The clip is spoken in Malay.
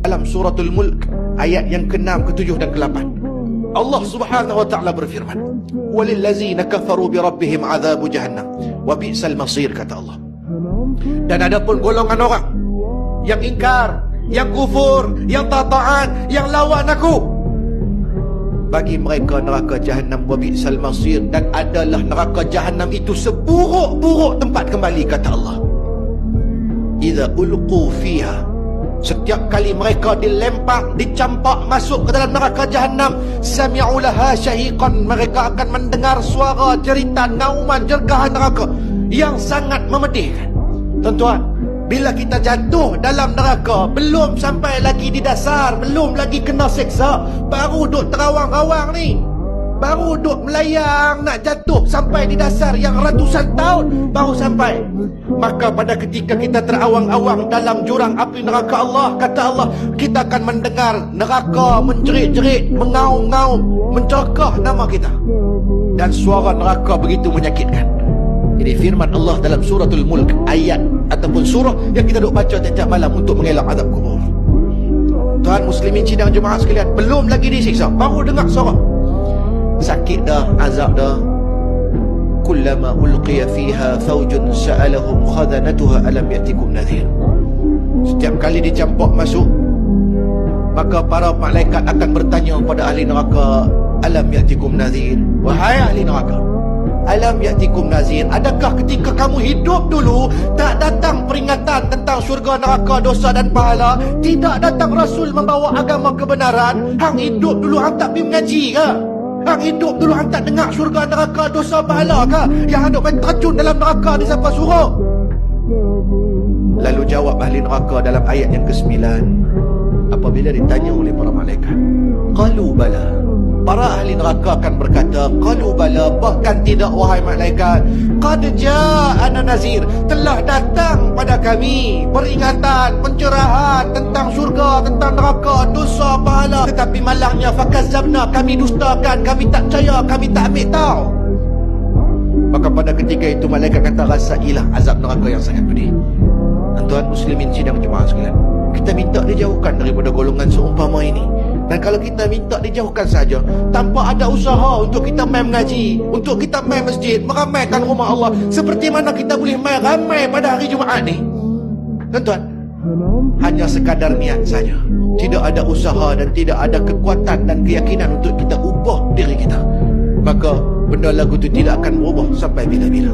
dalam suratul Mulk ayat yang ke-6, ke-7 dan ke-8. Allah Subhanahu wa taala berfirman, "Walillazina kafaru bi rabbihim adzabu jahannam wa bi'sal masir," kata Allah. Dan adapun golongan orang yang ingkar, yang kufur, yang tak taat, yang lawan aku, bagi mereka neraka jahannam wa bi'sal masir, dan adalah neraka jahannam itu seburuk-buruk tempat kembali, kata Allah. Idza ulqu fiha, setiap kali mereka dilempar, dicampak masuk ke dalam neraka jahannam, sami'u laha syahiqan, mereka akan mendengar suara jeritan, ngauman, jergahan neraka yang sangat memedihkan. Tuan-tuan, bila kita jatuh dalam neraka, belum sampai lagi di dasar, belum lagi kena seksa, baru duk terawang-rawang ni, baru duk melayang nak jatuh sampai di dasar yang ratusan tahun baru sampai. Maka pada ketika kita terawang-awang dalam jurang api neraka Allah, kata Allah, kita akan mendengar neraka menjerit-jerit, mengaum-ngaum, mencerkah nama kita. Dan suara neraka begitu menyakitkan. Ini firman Allah dalam suratul Mulk, ayat ataupun surah yang kita duk baca tiap-tiap malam untuk mengelak azab kubur. Tuan muslimin sidang jemaah sekalian, belum lagi disiksa, baru dengar suara. Sakit dah, azab dah. Kullama ulqiya fiha fawjun sa'alahum khazanatuha alam ya'tikum nadhir. Setiap kali dicampak masuk, maka para malaikat akan bertanya kepada ahli neraka, alam ya'tikum nadhir, wahai ahli neraka, alam ya'tikum nadhir, adakah ketika kamu hidup dulu tak datang peringatan tentang syurga, neraka, dosa dan pahala? Tidak datang Rasul membawa agama kebenaran? Hang hidup dulu hang tak pergi mengaji ke? Hang hidup dulu hang tak dengar syurga, neraka, dosa, pahala ke? Yang hang duk main terjun dalam neraka ni siapa suruh? Lalu jawab ahli neraka dalam ayat yang ke-9 apabila ditanya oleh para malaikat, qalu bala. Para ahli neraka akan berkata, qalu bala, bahkan tidak wahai malaikat, qad ja'ana nazir, telah datang pada kami peringatan, pencerahan tentang syurga, tentang neraka, dosa, pahala. Tetapi malangnya fakazzabna, kami dustakan, kami tak percaya, kami tak ambil tahu. Maka pada ketika itu malaikat kata, rasailah azab neraka yang sangat pedih. Tuan muslimin sidang jemaah sekalian, kita minta dijauhkan daripada golongan seumpama ini. Dan kalau kita minta dijauhkan saja, tanpa ada usaha untuk kita main mengaji, untuk kita main masjid, meramaikan rumah Allah, seperti mana kita boleh main ramai pada hari Jumaat ni? Tuan-tuan, hanya sekadar niat saja, tidak ada usaha dan tidak ada kekuatan dan keyakinan untuk kita ubah diri kita, maka benda lagu itu tidak akan berubah sampai bila-bila.